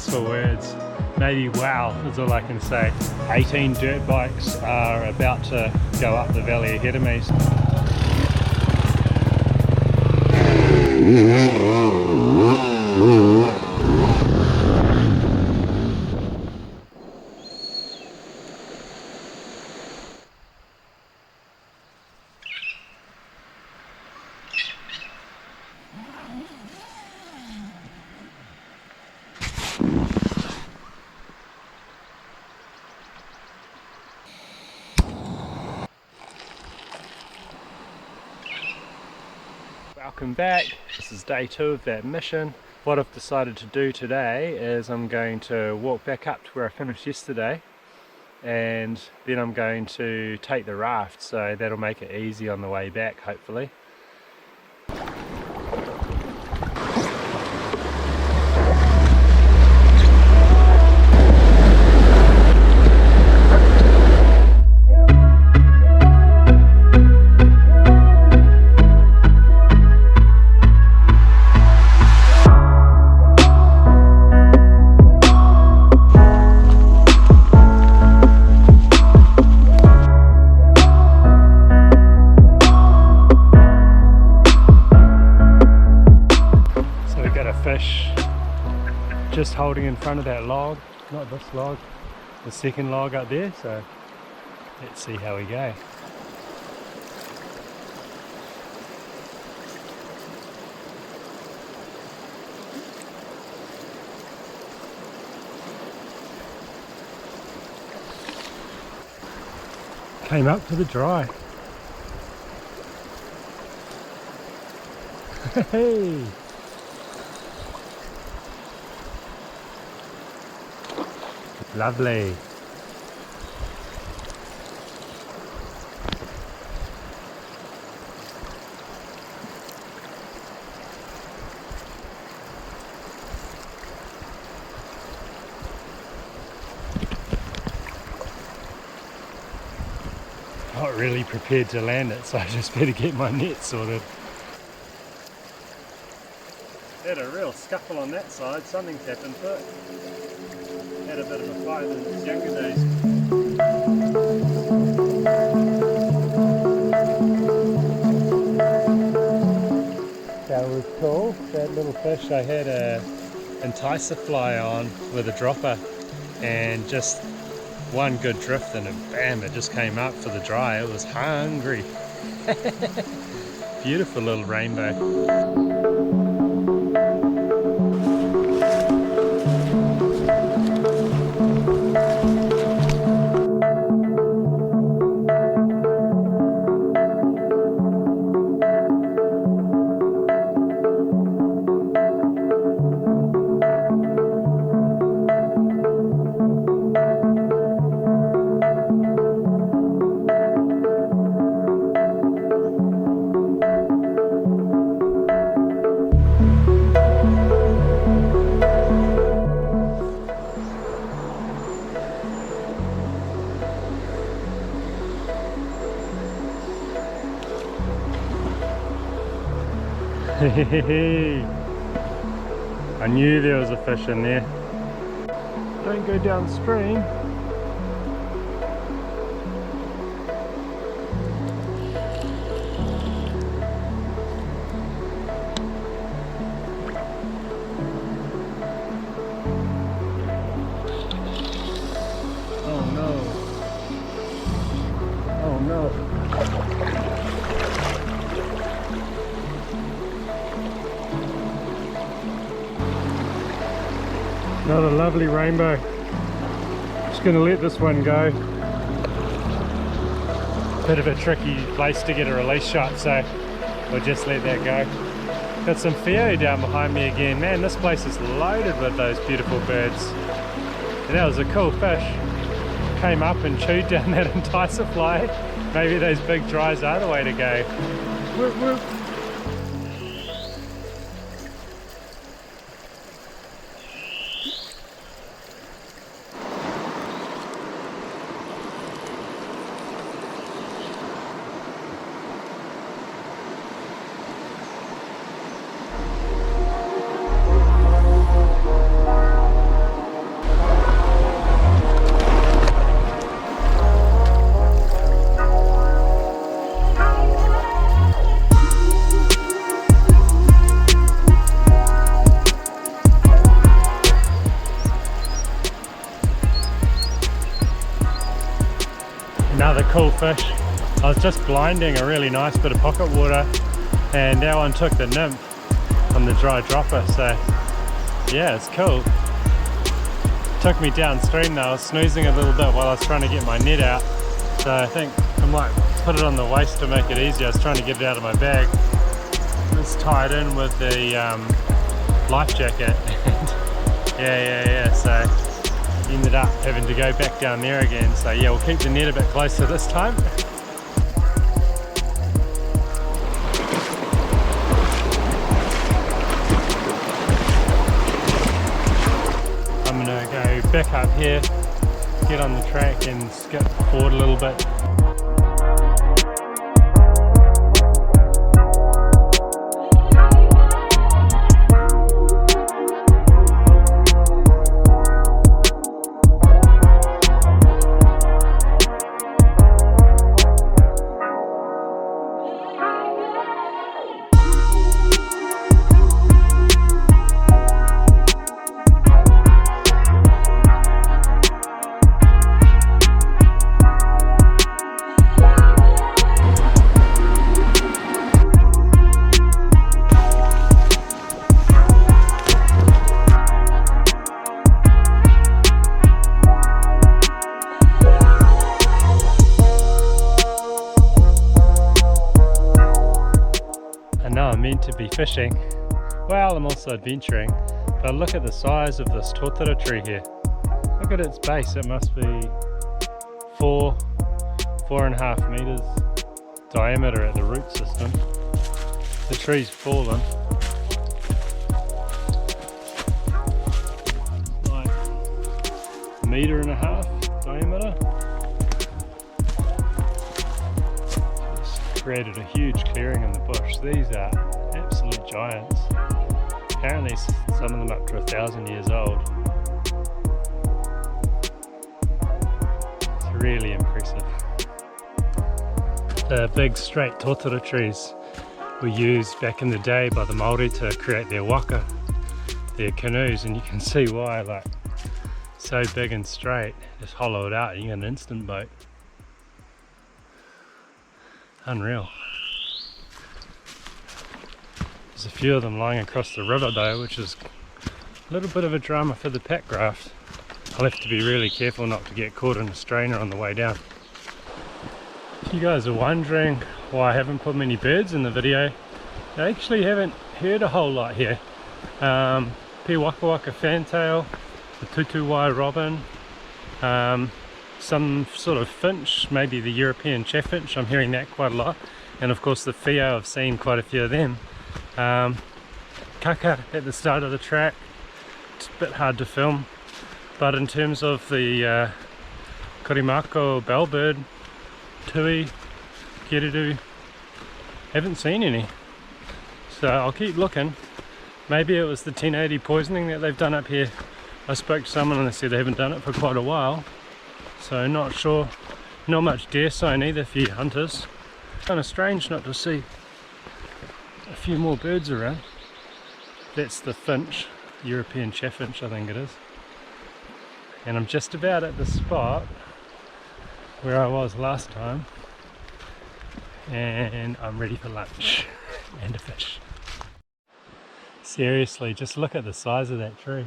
lost for words. Maybe wow is all I can say. 18 dirt bikes are about to go up the valley ahead of me. Welcome back. This is day 2 of that mission. What I've decided to do today is I'm going to walk back up to where I finished yesterday, and then I'm going to take the raft, so that'll make it easy on the way back, hopefully. Fish just holding in front of that log, not this log, the second log up there, so let's see how we go. Came up to the dry. Hey! Lovely. Not really prepared to land it, so I just better get my net sorted. Had a real scuffle on that side, something's happened to it. Had a bit of a fight in its younger days. That was cool, that little fish. I had a enticer fly on with a dropper, and just one good drift and it, bam, it just came up for the dry. It was hungry. Beautiful little rainbow. I knew there was a fish in there. Don't go downstream. Oh no. Oh no. Another lovely rainbow. Just going to let this one go. Bit of a tricky place to get a release shot, so we'll just let that go. Got some Whio down behind me again. Man, this place is loaded with those beautiful birds. And that was a cool fish. Came up and chewed down that enticer fly. Maybe those big dries are the way to go. Whoop, whoop. cool fish. I was just blinding a really nice bit of pocket water, and that one took the nymph on the dry dropper, so yeah, it's cool. Took me downstream though. I was snoozing a little bit while I was trying to get my net out, so I think I might put it on the waist to make it easier. I was trying to get it out of my bag. It's tied in with the life jacket. yeah, so ended up having to go back down there again. So yeah, we'll keep the net a bit closer this time. I'm gonna go back up here, get on the track and skip forward a little bit. Meant to be fishing. Well, I'm also adventuring, but look at the size of this tōtara tree here. Look at its base. It must be 4.5 meters diameter at the root system. The tree's fallen. Like 1.5 meters diameter. It's created a huge clearing in the bush. These are absolute giants. Apparently some of them up to 1,000 years old. It's really impressive. The big straight tōtara trees were used back in the day by the Māori to create their waka, their canoes, and you can see why, like, so big and straight, just hollow it out and you get an instant boat. Unreal. There's a few of them lying across the river though, which is a little bit of a drama for the packraft. I'll have to be really careful not to get caught in a strainer on the way down. If you guys are wondering why I haven't put many birds in the video, I actually haven't heard a whole lot here. Pe waka waka fantail, the tutuwai robin, some sort of finch, maybe the European chaffinch, I'm hearing that quite a lot, and of course the Whio, I've seen quite a few of them. Kaka at the start of the track, it's a bit hard to film, but in terms of the korimako bellbird, tui, kereru, haven't seen any, so I'll keep looking. Maybe it was the 1080 poisoning that they've done up here. I spoke to someone and they said they haven't done it for quite a while, so not sure. Not much deer sign either for you hunters. Kind of strange not to see a few more birds around. That's the finch, European chaffinch I think it is. And I'm just about at the spot where I was last time, and I'm ready for lunch and a fish. Seriously, just look at the size of that tree.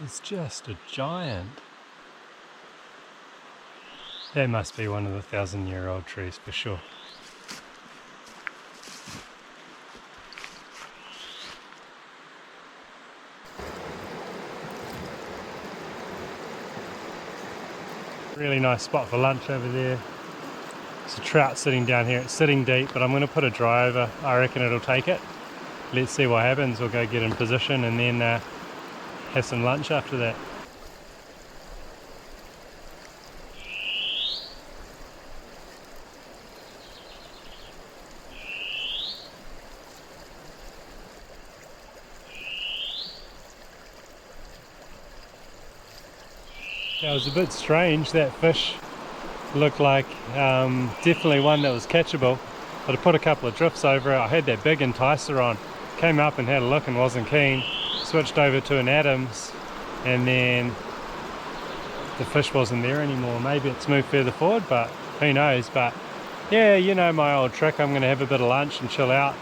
It's just a giant. That must be one of the 1,000-year-old trees for sure. Really nice spot for lunch over there. There's a trout sitting down here. It's sitting deep, but I'm going to put a dry over. I reckon it'll take it. Let's see what happens. We'll go get in position and then have some lunch after that. It was a bit strange. That fish looked like definitely one that was catchable, but I put a couple of drifts over it. I had that big enticer on, came up and had a look and wasn't keen, switched over to an Adams, and then the fish wasn't there anymore. Maybe it's moved further forward, but who knows. But yeah, you know my old trick. I'm going to have a bit of lunch and chill out,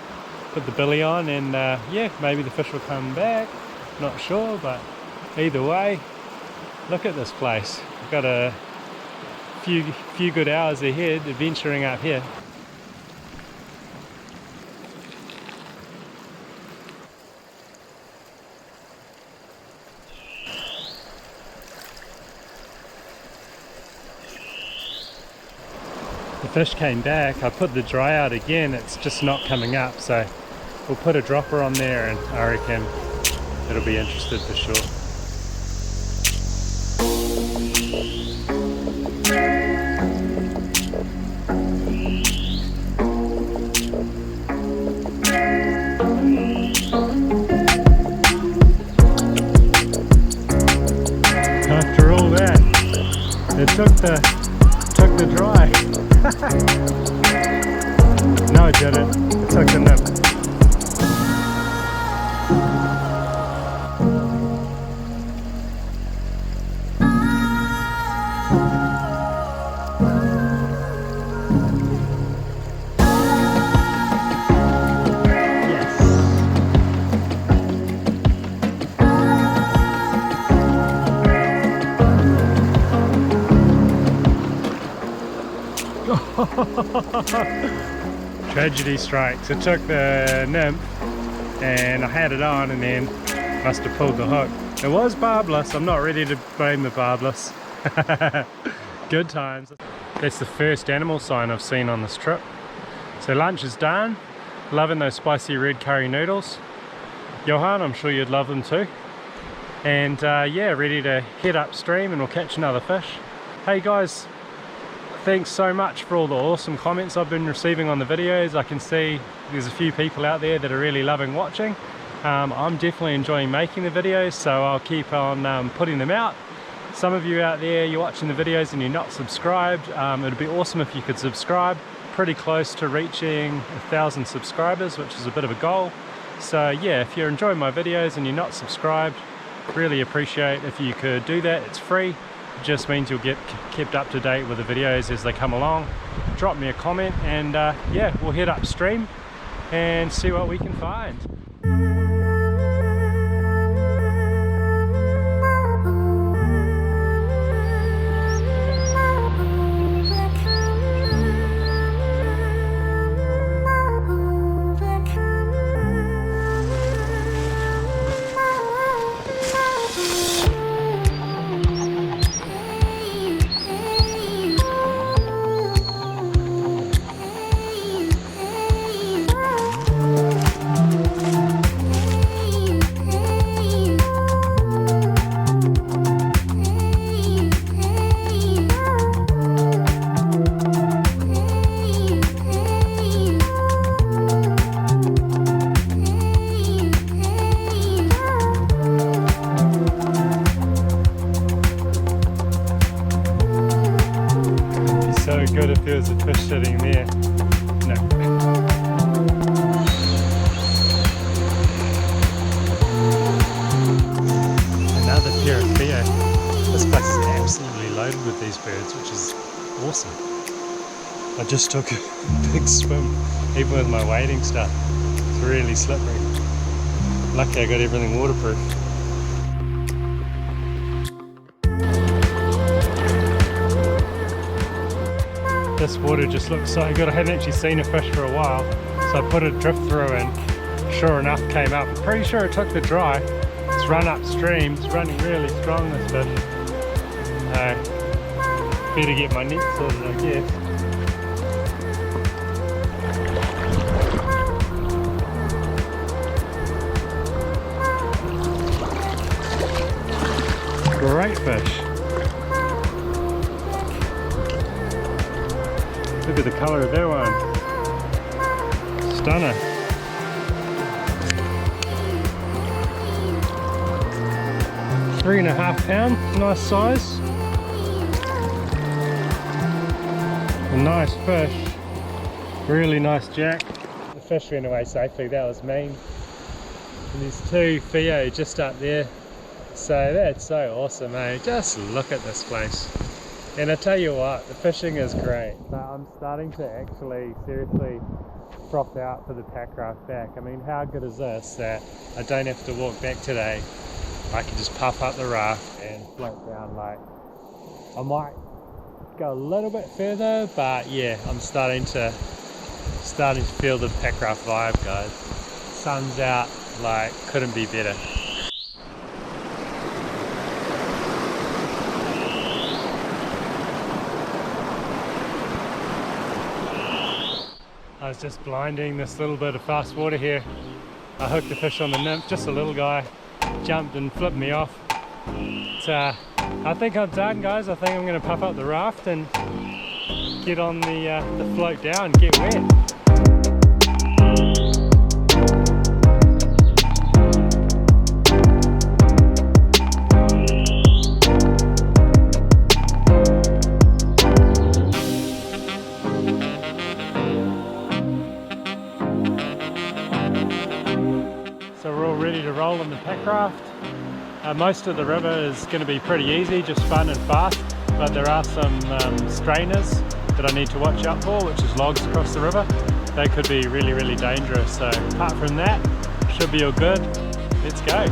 put the billy on, and yeah, maybe the fish will come back. Not sure, but either way, look at this place. We've got a few good hours ahead adventuring up here. The fish came back. I put the dry out again, it's just not coming up, so we'll put a dropper on there and I reckon it'll be interested for sure. After all that, it took the dry. No, it didn't. It took the nymph. Tragedy strikes. It took the nymph and I had it on and then must have pulled the hook. It was barbless. I'm not ready to blame the barbless. Good times. That's the first animal sign I've seen on this trip. So lunch is done. Loving those spicy red curry noodles. Johan, I'm sure you'd love them too. And yeah, ready to head upstream and we'll catch another fish. Hey guys, thanks so much for all the awesome comments I've been receiving on the videos. I can see there's a few people out there that are really loving watching. I'm definitely enjoying making the videos, so I'll keep on putting them out. Some of you out there, you're watching the videos and you're not subscribed. It'd be awesome if you could subscribe. Pretty close to reaching 1,000 subscribers, which is a bit of a goal. So yeah, if you're enjoying my videos and you're not subscribed, really appreciate if you could do that. It's free. Just means you'll get kept up to date with the videos as they come along. Drop me a comment and yeah, we'll head upstream and see what we can find. So good if there was a fish sitting there. No. Another pair of Whio. This place is absolutely loaded with these birds, which is awesome. I just took a big swim, even with my wading stuff. It's really slippery. Lucky I got everything waterproof. This water just looks so good. I hadn't actually seen a fish for a while, so I put a drift through and sure enough came up. I'm pretty sure it took the dry. It's run upstream. It's running really strong, this fish. Better get my net sorted, I guess. Great fish. Look at the colour of that one. Stunner. £3.5 pound, nice size. A nice fish. Really nice jack. The fish went away safely, that was mean. And there's two Whio just up there. So that's so awesome, eh? Just look at this place. And I tell you what, the fishing is great. So I'm starting to actually seriously froth out for the packraft back. I mean, how good is this that I don't have to walk back today? I can just puff up the raft and float down. Like, I might go a little bit further, but yeah, I'm starting to feel the packraft vibe, guys. Sun's out, like, couldn't be better. I was just blinding this little bit of fast water here. I hooked the fish on the nymph, just a little guy, jumped and flipped me off. But, I think I'm done, guys. I think I'm going to puff up the raft and get on the float down, get wet. So we're all ready to roll on the packraft. Most of the river is going to be pretty easy, just fun and fast, but there are some strainers that I need to watch out for, which is logs across the river. They could be really, really dangerous. So apart from that, should be all good. Let's go.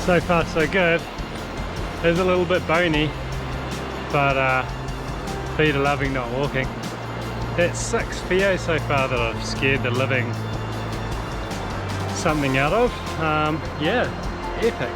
So far so good. It's a little bit bony, but feet are loving not walking. That's 6 Whiio so far that I've scared the living something out of. Yeah, epic.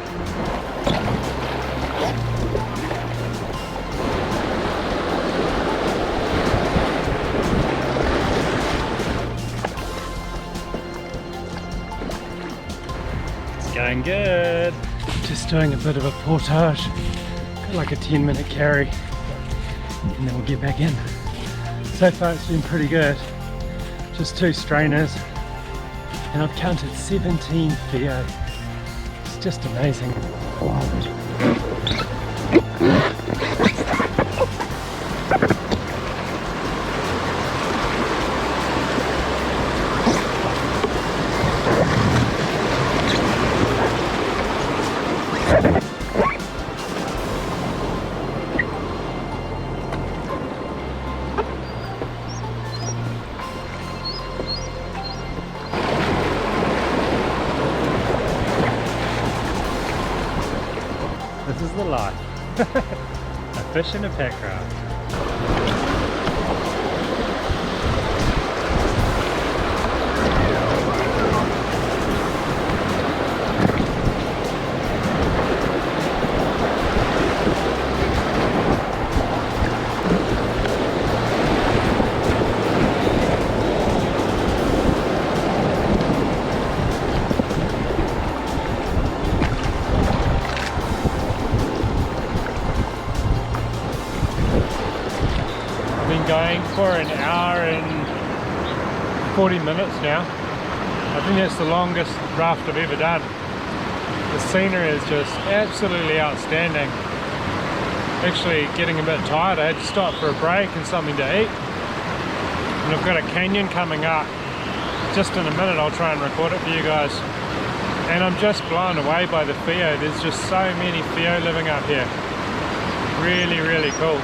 Going good. Just doing a bit of a portage, got like a 10-minute carry, and then we'll get back in. So far it's been pretty good. Just 2 strainers, and I've counted 17 Whiio. It's just amazing. This is the life. A fish in a packraft. Going for an hour and 40 minutes now. I think that's the longest raft I've ever done. The scenery is just absolutely outstanding. Actually getting a bit tired. I had to stop for a break and something to eat. And I've got a canyon coming up. Just in a minute I'll try and record it for you guys. And I'm just blown away by the Whiio. There's just so many Whiio living up here. Really, really cool.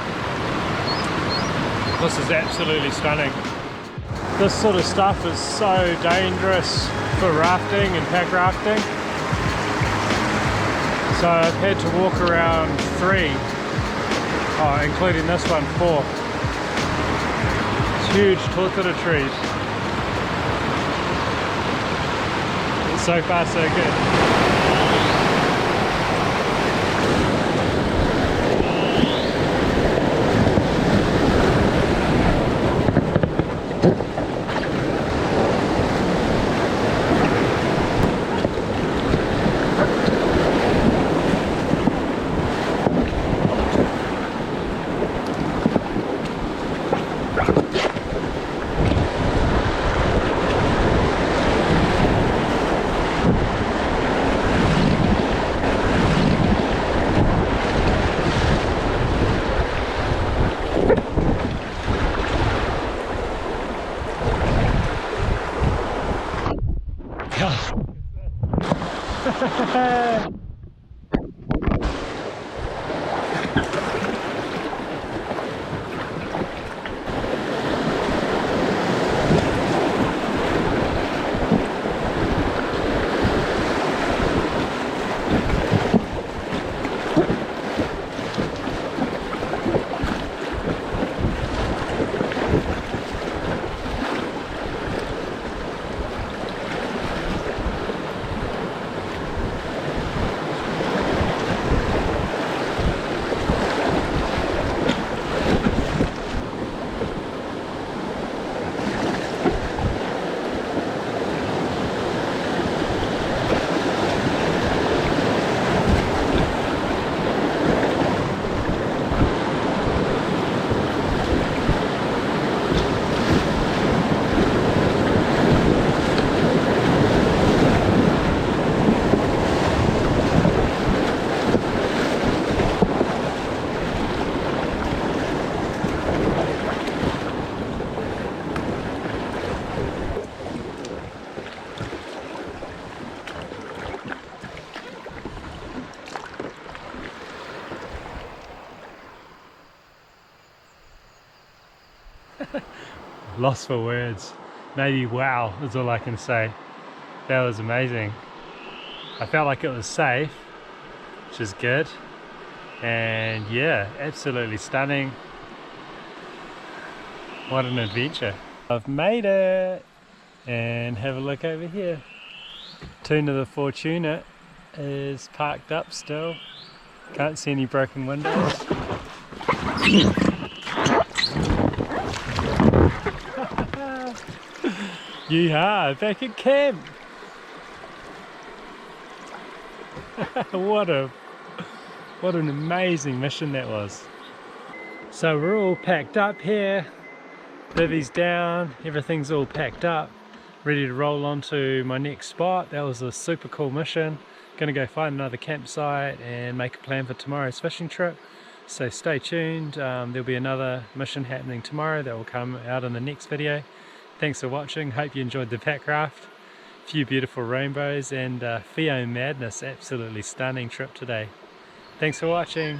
This is absolutely stunning. This sort of stuff is so dangerous for rafting and pack rafting. So I've had to walk around 3, including this one, 4 huge totara trees. So far so good. Lost for words. Maybe wow is all I can say. That was amazing. I felt like it was safe, which is good. And yeah, absolutely stunning. What an adventure. I've made it. And have a look over here. Tuna the Fortuna is parked up still. Can't see any broken windows. Yeehaw, back at camp. What an amazing mission that was. So we're all packed up here. Bivvy's down, everything's all packed up, ready to roll on to my next spot. That was a super cool mission. Gonna go find another campsite and make a plan for tomorrow's fishing trip. So stay tuned, there'll be another mission happening tomorrow that will come out in the next video. Thanks for watching, hope you enjoyed the packraft. A few beautiful rainbows and Whiio madness, absolutely stunning trip today. Thanks for watching.